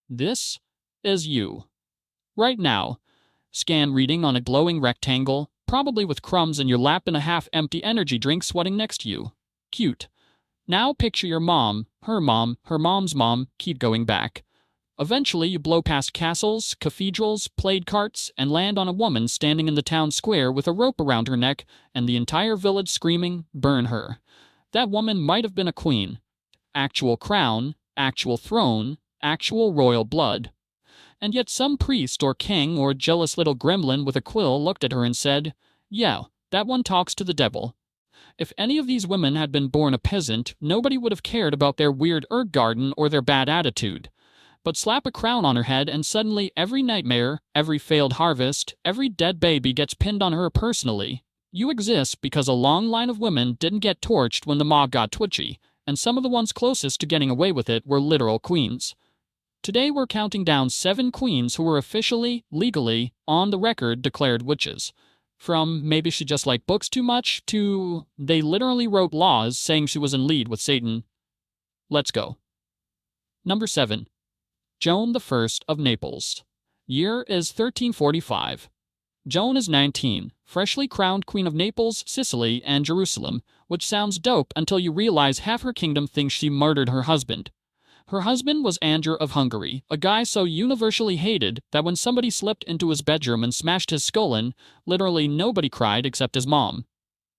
This is you. Right now. Scan reading on a glowing rectangle, probably with crumbs in your lap and a half-empty energy drink sweating next to you. Cute. Now picture your mom, her mom's mom, keep going back. Eventually you blow past castles, cathedrals, plaid carts, and land on a woman standing in the town square with a rope around her neck and the entire village screaming, "Burn her." That woman might have been a queen. Actual crown, actual throne, actual royal blood. And yet some priest or king or jealous little gremlin with a quill looked at her and said, "Yeah, that one talks to the devil." If any of these women had been born a peasant, nobody would have cared about their weird herb garden or their bad attitude. But slap a crown on her head and suddenly every nightmare, every failed harvest, every dead baby gets pinned on her personally. You exist because a long line of women didn't get torched when the mob got twitchy, and some of the ones closest to getting away with it were literal queens. Today we're counting down 7 queens who were officially, legally, on the record declared witches. From maybe she just liked books too much to they literally wrote laws saying she was in league with Satan. Let's go. Number 7. Joan I of Naples. Year is 1345. Joan is 19, freshly crowned Queen of Naples, Sicily, and Jerusalem, which sounds dope until you realize half her kingdom thinks she murdered her husband. Her husband was Andrew of Hungary, a guy so universally hated that when somebody slipped into his bedroom and smashed his skull in, literally nobody cried except his mom.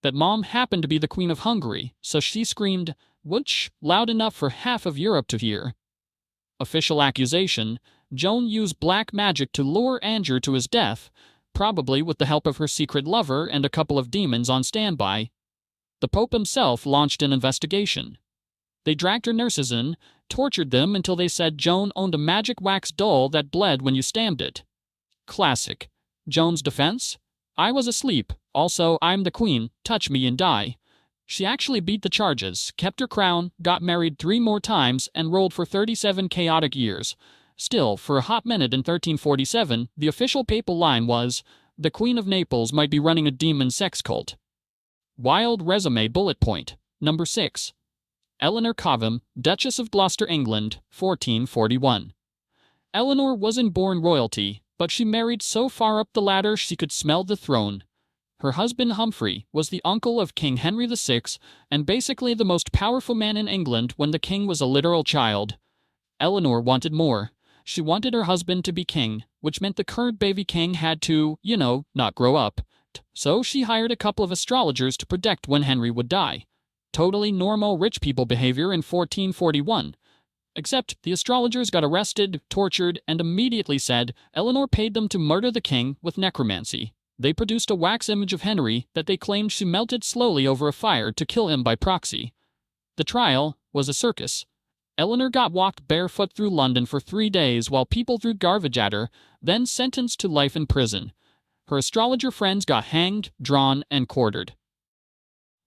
That mom happened to be the Queen of Hungary, so she screamed, "Witch," loud enough for half of Europe to hear. Official accusation: Joan used black magic to lure Andrew to his death, probably with the help of her secret lover and a couple of demons on standby. The Pope himself launched an investigation. They dragged her nurses in, tortured them until they said Joan owned a magic wax doll that bled when you stabbed it. Classic. Joan's defense? "I was asleep. Also, I'm the queen. Touch me and die." She actually beat the charges, kept her crown, got married 3 more times, and ruled for 37 chaotic years. Still, for a hot minute in 1347, the official papal line was, "The Queen of Naples might be running a demon sex cult." Wild resume bullet point. Number 6. Eleanor Cobham, Duchess of Gloucester, England, 1441. Eleanor wasn't born royalty, but she married so far up the ladder she could smell the throne. Her husband Humphrey was the uncle of King Henry VI and basically the most powerful man in England when the king was a literal child. Eleanor wanted more. She wanted her husband to be king, which meant the current baby king had to, not grow up. So she hired a couple of astrologers to predict when Henry would die. Totally normal rich people behavior in 1441. Except the astrologers got arrested, tortured, and immediately said Eleanor paid them to murder the king with necromancy. They produced a wax image of Henry that they claimed she melted slowly over a fire to kill him by proxy. The trial was a circus. Eleanor got walked barefoot through London for 3 days while people threw garbage at her, then sentenced to life in prison. Her astrologer friends got hanged, drawn, and quartered.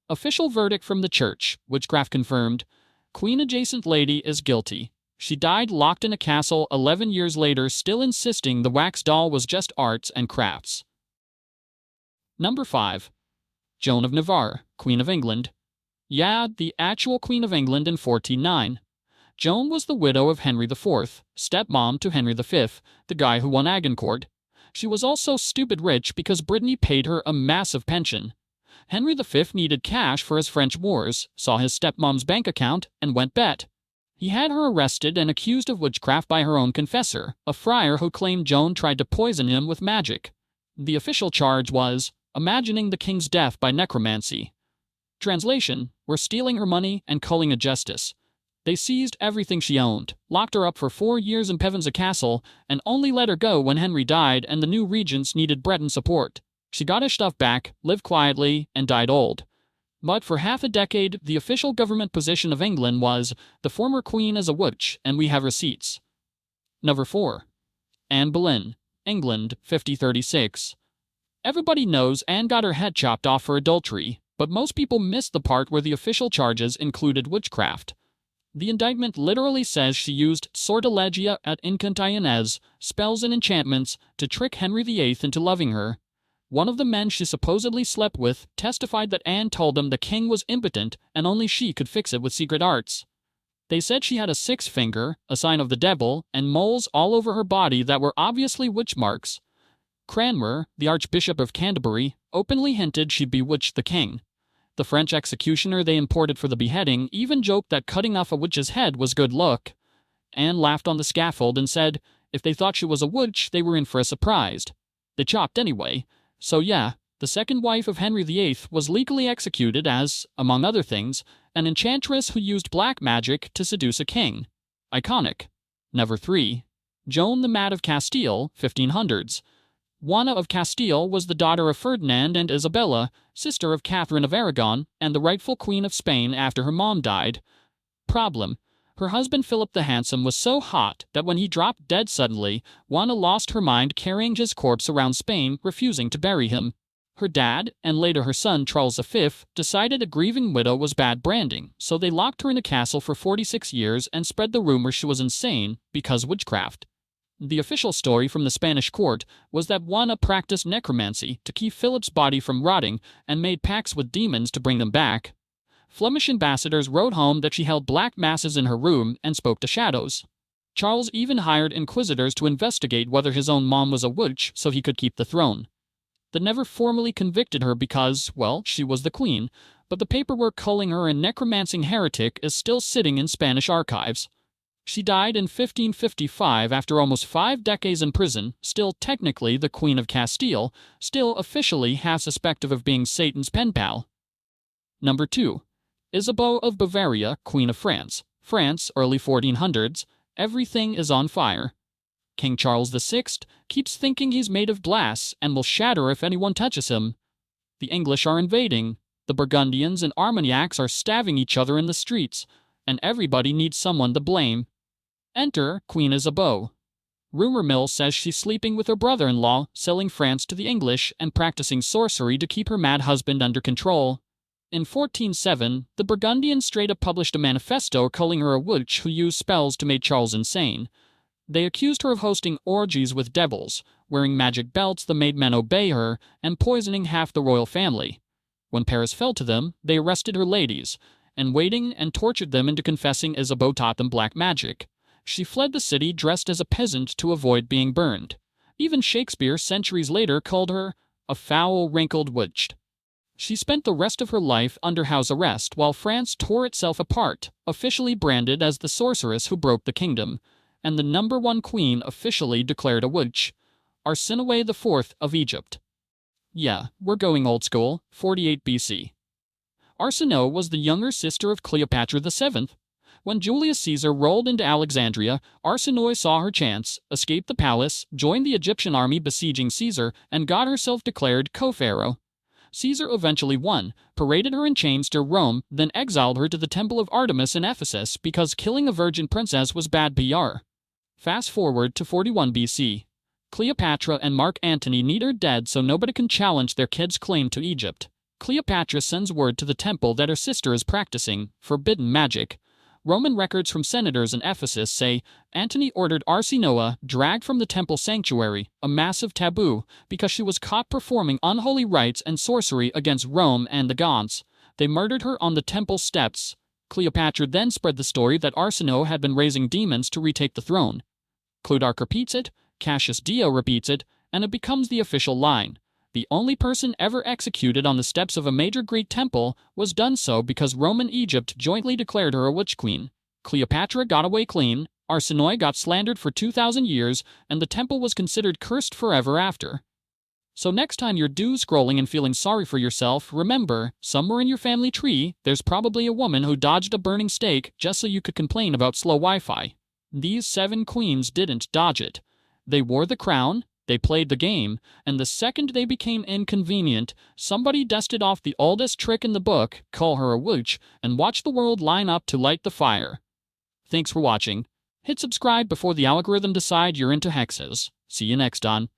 Official verdict from the church, Witchcraft confirmed. Queen-adjacent lady is guilty. She died locked in a castle 11 years later, still insisting the wax doll was just arts and crafts. Number 5. Joan of Navarre, Queen of England. Yeah, the actual Queen of England in 1409. Joan was the widow of Henry IV, stepmom to Henry V, the guy who won Agincourt. She was also stupid rich because Brittany paid her a massive pension. Henry V needed cash for his French wars, saw his stepmom's bank account, and went bet. He had her arrested and accused of witchcraft by her own confessor, a friar who claimed Joan tried to poison him with magic. The official charge was imagining the king's death by necromancy. Translation: we're stealing her money and calling it justice. They seized everything she owned, locked her up for 4 years in Pevensey Castle, and only let her go when Henry died and the new regents needed Breton support. She got her stuff back, lived quietly, and died old. But for half a decade, the official government position of England was, the former queen is a witch, and we have receipts. Number 4. Anne Boleyn, England, 5036. Everybody knows Anne got her head chopped off for adultery, but most people miss the part where the official charges included witchcraft. The indictment literally says she used sortilegia et incantationes, spells and enchantments, to trick Henry VIII into loving her. One of the men she supposedly slept with testified that Anne told him the king was impotent and only she could fix it with secret arts. They said she had a 6th finger, a sign of the devil, and moles all over her body that were obviously witch marks. Cranmer, the Archbishop of Canterbury, openly hinted she'd bewitched the king. The French executioner they imported for the beheading even joked that cutting off a witch's head was good luck. Anne laughed on the scaffold and said if they thought she was a witch, they were in for a surprise. They chopped anyway. So yeah, the second wife of Henry VIII was legally executed as, among other things, an enchantress who used black magic to seduce a king. Iconic. Number 3. Joan the Mad of Castile, 1500s. Juana of Castile was the daughter of Ferdinand and Isabella, sister of Catherine of Aragon, and the rightful Queen of Spain after her mom died. Problem: her husband Philip the Handsome was so hot that when he dropped dead suddenly, Juana lost her mind carrying his corpse around Spain, refusing to bury him. Her dad, and later her son Charles V, decided a grieving widow was bad branding, so they locked her in a castle for 46 years and spread the rumor she was insane because witchcraft. The official story from the Spanish court was that Juana practiced necromancy to keep Philip's body from rotting and made pacts with demons to bring them back. Flemish ambassadors wrote home that she held black masses in her room and spoke to shadows. Charles even hired inquisitors to investigate whether his own mom was a witch so he could keep the throne. They never formally convicted her because, well, she was the queen, but the paperwork calling her a necromancing heretic is still sitting in Spanish archives. She died in 1555 after almost 5 decades in prison, still technically the Queen of Castile, still officially half suspected of being Satan's pen pal. Number 2. Isabeau of Bavaria, Queen of France. France, early 1400s. Everything is on fire. King Charles VI keeps thinking he's made of glass and will shatter if anyone touches him. The English are invading. The Burgundians and Armagnacs are stabbing each other in the streets, and everybody needs someone to blame. Enter Queen Isabeau. Rumor mill says she's sleeping with her brother-in-law, selling France to the English, and practicing sorcery to keep her mad husband under control. In 1407, the Burgundians straight-up published a manifesto calling her a witch who used spells to make Charles insane. They accused her of hosting orgies with devils, wearing magic belts that made men obey her, and poisoning half the royal family. When Paris fell to them, they arrested her ladies, and waiting and tortured them into confessing Isabeau taught them black magic. She fled the city dressed as a peasant to avoid being burned. Even Shakespeare, centuries later, called her a foul, wrinkled witch. She spent the rest of her life under house arrest while France tore itself apart, officially branded as the sorceress who broke the kingdom, and the number 1 queen officially declared a witch, Arsinoe IV of Egypt. Yeah, we're going old school, 48 BC. Arsinoe was the younger sister of Cleopatra VII. When Julius Caesar rolled into Alexandria, Arsinoe saw her chance, escaped the palace, joined the Egyptian army besieging Caesar, and got herself declared co-pharaoh. Caesar eventually won, paraded her in chains to Rome, then exiled her to the Temple of Artemis in Ephesus because killing a virgin princess was bad PR. Fast forward to 41 BC. Cleopatra and Mark Antony need her dead so nobody can challenge their kid's claim to Egypt. Cleopatra sends word to the temple that her sister is practicing forbidden magic. Roman records from senators in Ephesus say Antony ordered Arsinoe dragged from the temple sanctuary, a massive taboo, because she was caught performing unholy rites and sorcery against Rome and the gods. They murdered her on the temple steps. Cleopatra then spread the story that Arsinoe had been raising demons to retake the throne. Plutarch repeats it, Cassius Dio repeats it, and it becomes the official line. The only person ever executed on the steps of a major Greek temple was done so because Rome and Egypt jointly declared her a witch queen. Cleopatra got away clean, Arsinoe got slandered for 2,000 years, and the temple was considered cursed forever after. So next time you're doom scrolling and feeling sorry for yourself, remember, somewhere in your family tree, there's probably a woman who dodged a burning steak just so you could complain about slow Wi-Fi. These 7 queens didn't dodge it. They wore the crown, they played the game, and the second they became inconvenient, somebody dusted off the oldest trick in the book, call her a witch, and watch the world line up to light the fire. Thanks for watching. Hit subscribe before the algorithm decide you're into hexes. See you next time.